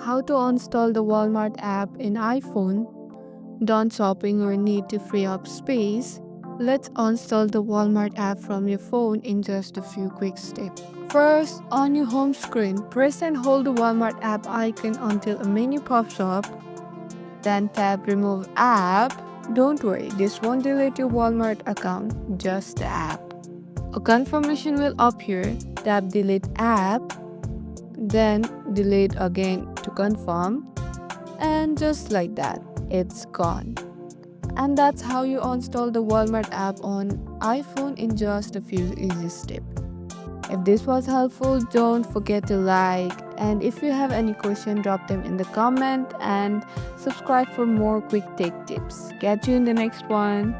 How to install the Walmart app in iPhone. Done shopping or need to free up space? Let's install the Walmart app from your phone in just a few quick steps. First, on your home screen, press and hold the Walmart app icon until a menu pops up. Then tap Remove App. Don't worry, this won't delete your Walmart account, just the app. A confirmation will appear. Tap Delete App, then delete again to confirm, and just like that, it's gone. And that's how you install the Walmart app on iPhone in just a few easy steps. If this was helpful, don't forget to like, and if you have any question, drop them in the comment and subscribe for more quick tech tips. Catch you in the next one.